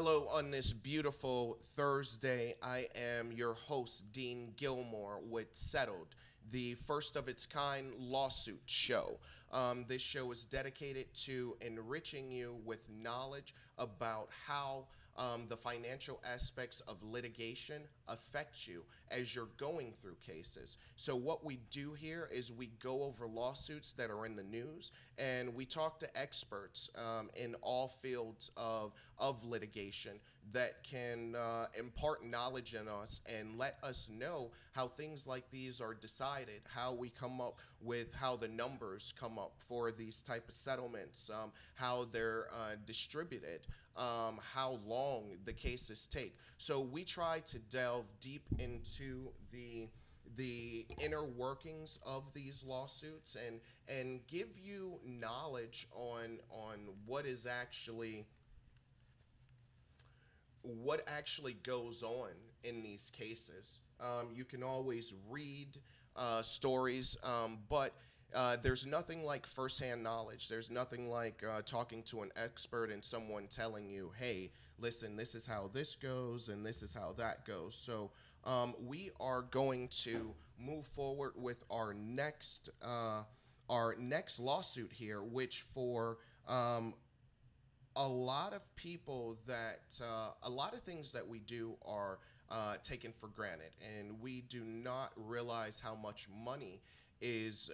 Hello, on this beautiful Thursday. I am your host, Dean Gilmore, with Settled, the first of its kind lawsuit show. This show is dedicated to enriching you with knowledge about how the financial aspects of litigation affect you as you're going through cases. So, what we do here is we go over lawsuits that are in the news and we talk to experts in all fields of litigation that can impart knowledge in us and let us know how things like these are decided, how we come up with how the numbers come up for these type of settlements, how they're distributed, how long the cases take. So we try to delve deep into the inner workings of these lawsuits and give you knowledge on what actually goes on in these cases. You can always read stories, but there's nothing like firsthand knowledge. There's nothing like talking to an expert and someone telling you, hey, listen, this is how this goes and this is how that goes. So we are going to move forward with our next lawsuit here, which for a lot of people a lot of things that we do are taken for granted, and we do not realize how much money is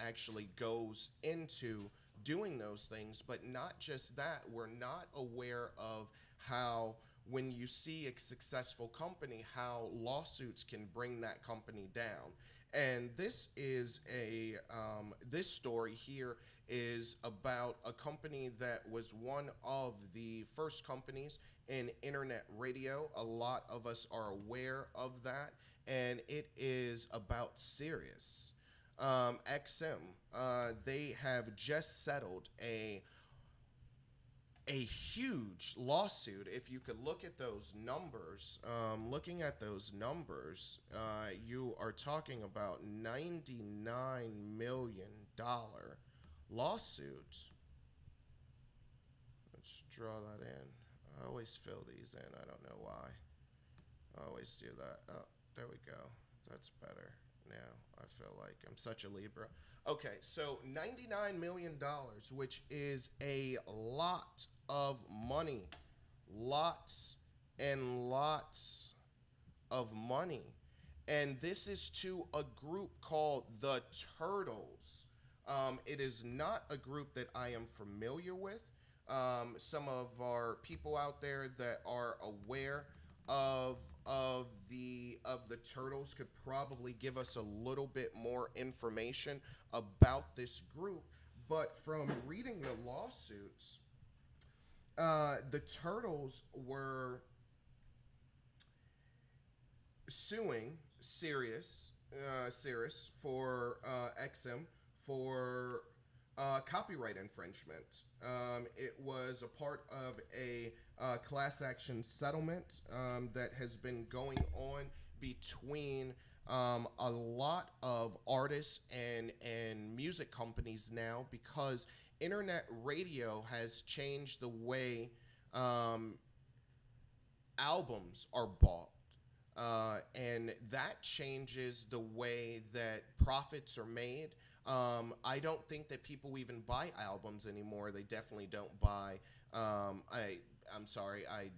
actually goes into doing those things. But not just that, we're not aware of how when you see a successful company, how lawsuits can bring that company down. And this story here is about a company that was one of the first companies in internet radio. A lot of us are aware of that, and it is about Sirius. XM. They have just settled a huge lawsuit. If you could look at those numbers, looking at those numbers, you are talking about $99 million lawsuit. Let's draw that in. I always fill these in. I don't know why. I always do that. Oh, there we go. That's better. Now I feel like I'm such a Libra. Okay, so $99 million, which is a lot of money. Lots and lots of money. And this is to a group called the Turtles. It is not a group that I am familiar with. Some of our people out there that are aware of of the turtles could probably give us a little bit more information about this group. But from reading the lawsuits, the turtles were suing Sirius for XM for copyright infringement. It was a part of a class action settlement that has been going on between a lot of artists and music companies now, because internet radio has changed the way um, albums are bought. And that changes the way that profits are made. I don't think that people even buy albums anymore. They definitely don't buy. I'm sorry. I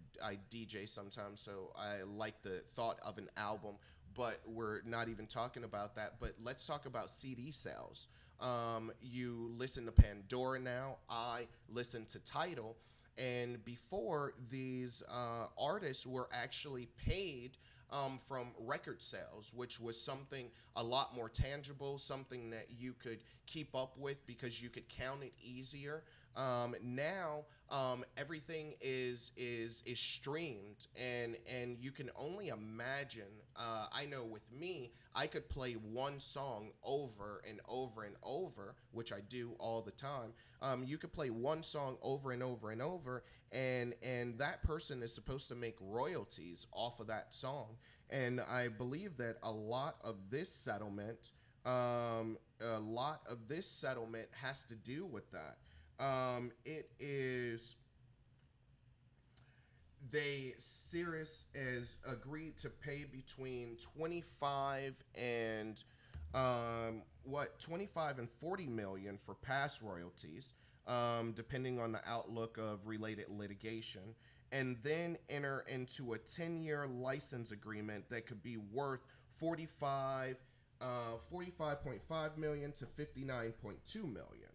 DJ sometimes, so I like the thought of an album. But we're not even talking about that. But let's talk about CD sales. You listen to Pandora now. I listen to Tidal. And before, these artists were actually paid from record sales, which was something a lot more tangible, something that you could keep up with because you could count it easier. Now everything is streamed, and you can only imagine. I know with me, I could play one song over and over and over, which I do all the time. You could play one song over and over and over, and that person is supposed to make royalties off of that song. And I believe that a lot of this settlement has to do with that. It is they Sirius has agreed to pay between 25 and 25 and 40 million for past royalties, depending on the outlook of related litigation, and then enter into a 10-year license agreement that could be worth 45.5 million to 59.2 million.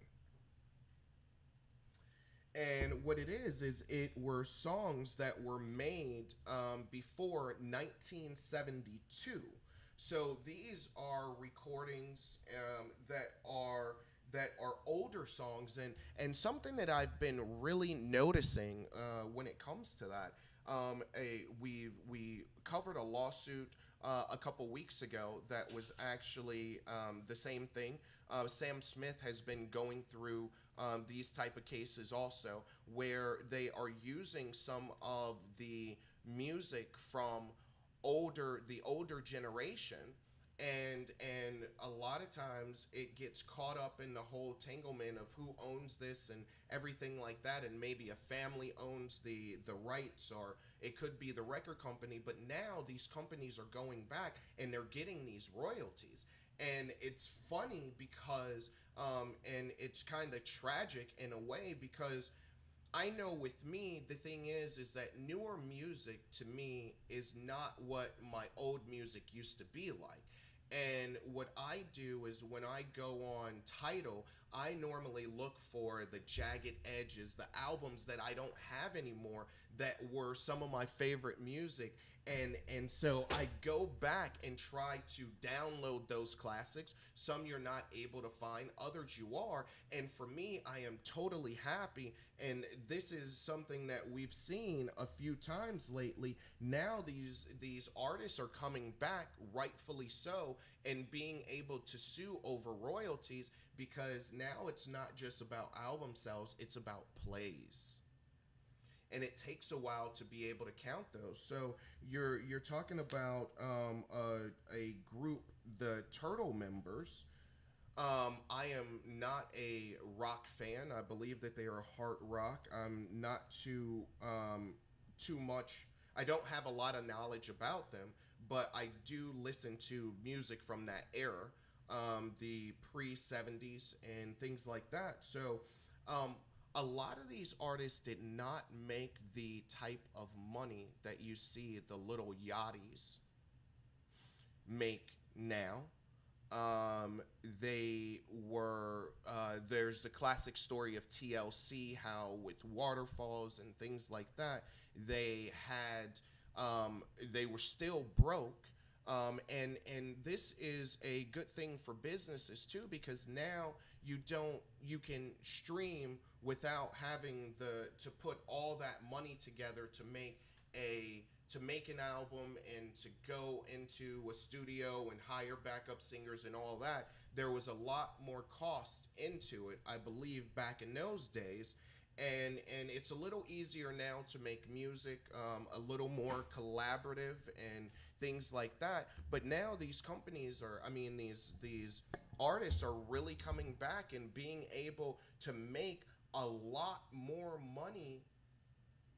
And what it is it were songs that were made before 1972. So these are recordings that are older songs, and something that I've been really noticing when it comes to that. We covered a lawsuit a couple weeks ago that was actually the same thing. Sam Smith has been going through these type of cases also, where they are using some of the music from the older generation, and a lot of times it gets caught up in the whole tanglement of who owns this and everything like that, and maybe a family owns the rights, or it could be the record company. But now these companies are going back and they're getting these royalties, and it's funny because and it's kind of tragic in a way, because I know with me, the thing is that newer music to me is not what my old music used to be like. And what I do is, when I go on Tidal, I normally look for the jagged edges, the albums that I don't have anymore that were some of my favorite music. And so I go back and try to download those classics. Some you're not able to find, others you are. And for me, I am totally happy. And this is something that we've seen a few times lately. Now these artists are coming back, rightfully so, and being able to sue over royalties, because now it's not just about album sales, it's about plays, and it takes a while to be able to count those. So you're talking about a group, the Turtle members. I am not a rock fan. I believe that they are hard rock. I'm not too much. I don't have a lot of knowledge about them, but I do listen to music from that era, the pre 70s and things like that. So um, a lot of these artists did not make the type of money that you see the little yachties make now. They were There's the classic story of TLC, how with waterfalls and things like that, they were still broke. And this is a good thing for businesses too, because now you can stream without having to put all that money together a to make an album, and to go into a studio and hire backup singers and all that. There was a lot more cost into it, I believe, back in those days. And it's a little easier now to make music, a little more collaborative and things like that. But now these companies are, I mean, these artists are really coming back and being able to make a lot more money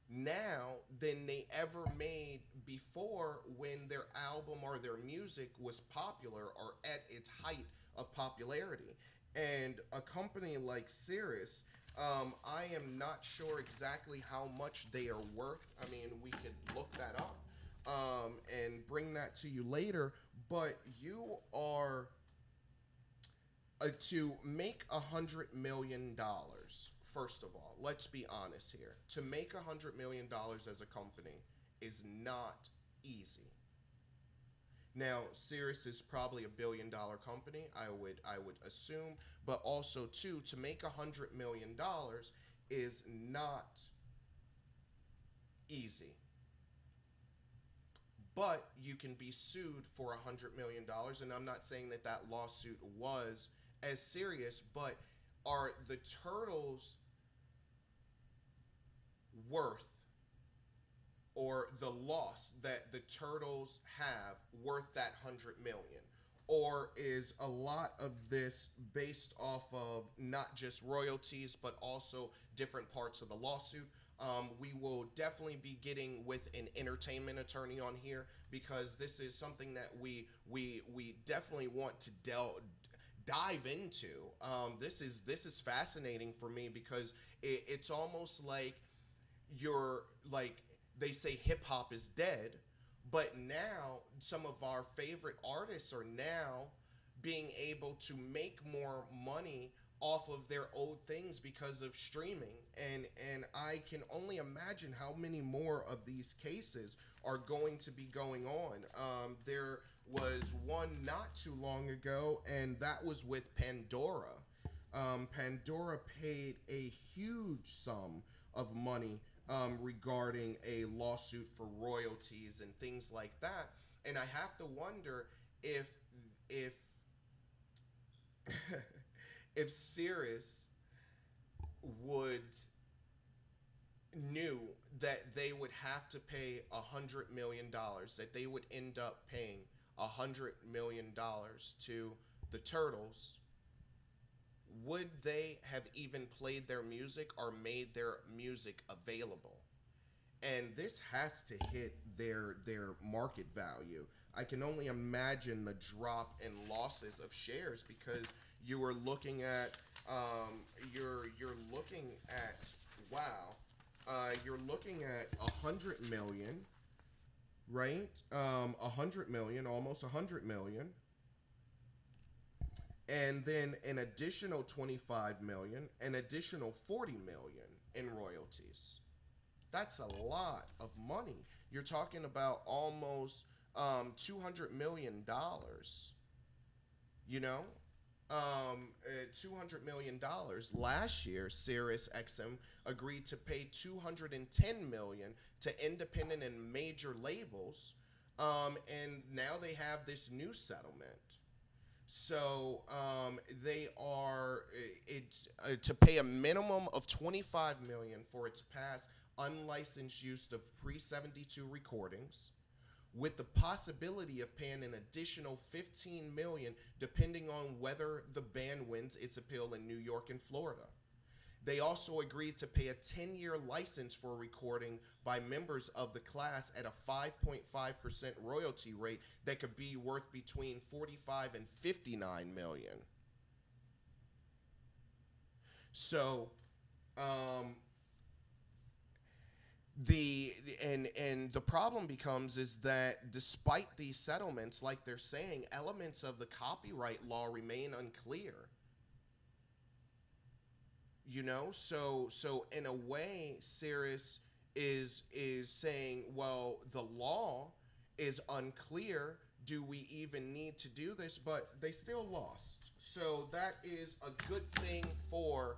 now than they ever made before, when their album or their music was popular or at its height of popularity. And a company like Sirius, I am not sure exactly how much they are worth. I mean, we could look that up and bring that to you later. But you are to make $100 million. First of all, let's be honest here. To make $100 million as a company is not easy. Now, Sirius is probably $1 billion company, I would assume, but also too, to make $100 million is not easy. But you can be sued for $100 million, and I'm not saying that that lawsuit was as serious, but are the Turtles worth, or the loss that the Turtles have, worth that 100 million? Or is a lot of this based off of not just royalties but also different parts of the lawsuit? We will definitely be getting with an entertainment attorney on here because this is something that we definitely want to dive into. This is fascinating for me because it's almost like you're like they say hip hop is dead, but now some of our favorite artists are now being able to make more money off of their old things because of streaming, and I can only imagine how many more of these cases are going to be going on. There was one not too long ago, and that was with Pandora. Pandora paid a huge sum of money regarding a lawsuit for royalties and things like that. And I have to wonder if if Sirius would knew that they would have to pay $100 million, that they would end up paying $100 million to the Turtles, would they have even played their music or made their music available? And this has to hit their market value. I can only imagine the drop in losses of shares because you are looking at you're looking at wow, you're looking at 100 million, right? 100 million, almost 100 million, and then an additional 25 million, an additional 40 million in royalties. That's a lot of money. You're talking about almost $200 million. You know, $200 million. Last year, Sirius XM agreed to pay 210 million to independent and major labels, and now they have this new settlement. So they are it's to pay a minimum of 25 million for its past unlicensed use of pre-72 recordings, with the possibility of paying an additional 15 million depending on whether the band wins its appeal in New York and Florida. They also agreed to pay a 10-year license for recording by members of the class at a 5.5% royalty rate that could be worth between 45 and 59 million. So, um, and the problem becomes is that despite these settlements, like they're saying, elements of the copyright law remain unclear. So in a way, Cirrus is saying, well, the law is unclear, do we even need to do this? But they still lost, so that is a good thing for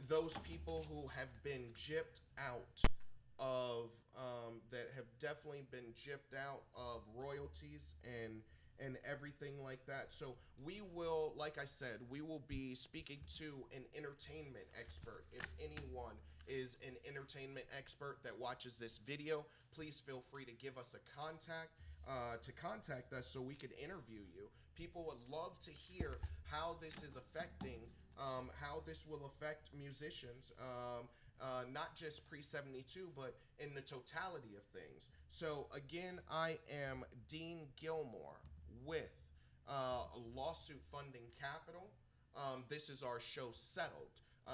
those people who have been gypped out of that have definitely been gypped out of royalties and everything like that. So we will, like I said, we will be speaking to an entertainment expert. If anyone is an entertainment expert that watches this video, please feel free to give us a contact us so we could interview you. People would love to hear how this is affecting, how this will affect musicians, not just pre 72, but in the totality of things. So, again, I am Dean Gilmore with Lawsuit Funding Capital. This is our show, Settled.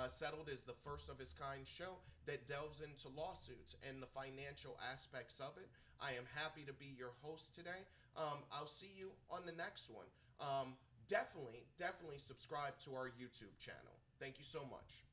Settled is the first of its kind show that delves into lawsuits and the financial aspects of it. I am happy to be your host today. I'll see you on the next one. Definitely subscribe to our YouTube channel. Thank you so much.